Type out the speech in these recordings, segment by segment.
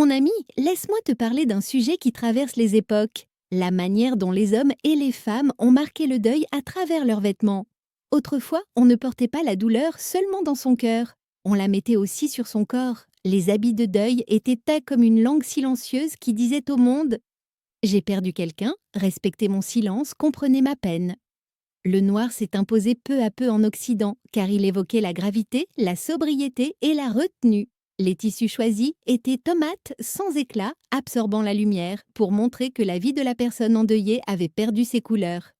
Mon ami, laisse-moi te parler d'un sujet qui traverse les époques, la manière dont les hommes et les femmes ont marqué le deuil à travers leurs vêtements. Autrefois, on ne portait pas la douleur seulement dans son cœur, on la mettait aussi sur son corps. Les habits de deuil étaient tais comme une langue silencieuse qui disait au monde: j'ai perdu quelqu'un, respectez mon silence, comprenez ma peine. Le noir s'est imposé peu à peu en Occident, car il évoquait la gravité, la sobriété et la retenue. Les tissus choisis étaient tomates sans éclat, absorbant la lumière, pour montrer que la vie de la personne endeuillée avait perdu ses couleurs.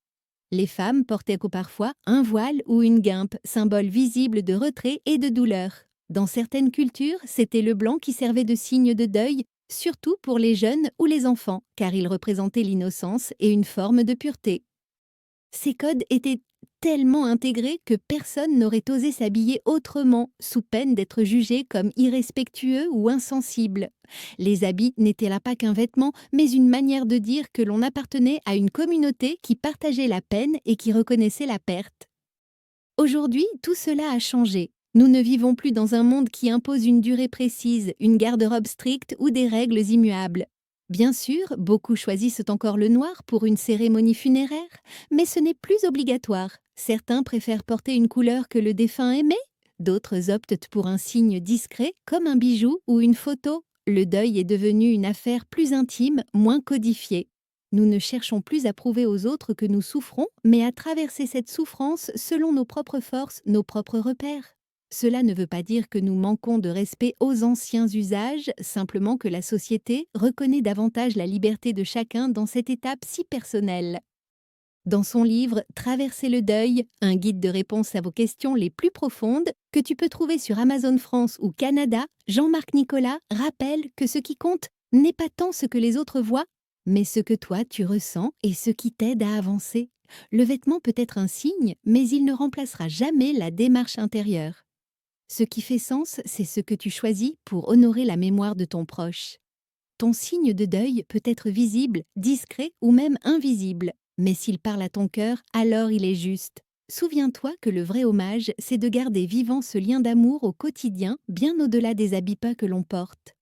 Les femmes portaient parfois un voile ou une guimpe, symbole visible de retrait et de douleur. Dans certaines cultures, c'était le blanc qui servait de signe de deuil, surtout pour les jeunes ou les enfants, car il représentait l'innocence et une forme de pureté. Ces codes étaient tellement intégrés que personne n'aurait osé s'habiller autrement, sous peine d'être jugé comme irrespectueux ou insensible. Les habits n'étaient là pas qu'un vêtement, mais une manière de dire que l'on appartenait à une communauté qui partageait la peine et qui reconnaissait la perte. Aujourd'hui, tout cela a changé. Nous ne vivons plus dans un monde qui impose une durée précise, une garde-robe stricte ou des règles immuables. Bien sûr, beaucoup choisissent encore le noir pour une cérémonie funéraire, mais ce n'est plus obligatoire. Certains préfèrent porter une couleur que le défunt aimait, d'autres optent pour un signe discret comme un bijou ou une photo. Le deuil est devenu une affaire plus intime, moins codifiée. Nous ne cherchons plus à prouver aux autres que nous souffrons, mais à traverser cette souffrance selon nos propres forces, nos propres repères. Cela ne veut pas dire que nous manquons de respect aux anciens usages, simplement que la société reconnaît davantage la liberté de chacun dans cette étape si personnelle. Dans son livre Traverser le deuil, un guide de réponse à vos questions les plus profondes, que tu peux trouver sur Amazon France ou Canada, Jean-Marc Nicolas rappelle que ce qui compte n'est pas tant ce que les autres voient, mais ce que toi tu ressens et ce qui t'aide à avancer. Le vêtement peut être un signe, mais il ne remplacera jamais la démarche intérieure. Ce qui fait sens, c'est ce que tu choisis pour honorer la mémoire de ton proche. Ton signe de deuil peut être visible, discret ou même invisible, mais s'il parle à ton cœur, alors il est juste. Souviens-toi que le vrai hommage, c'est de garder vivant ce lien d'amour au quotidien, bien au-delà des habits pas que l'on porte.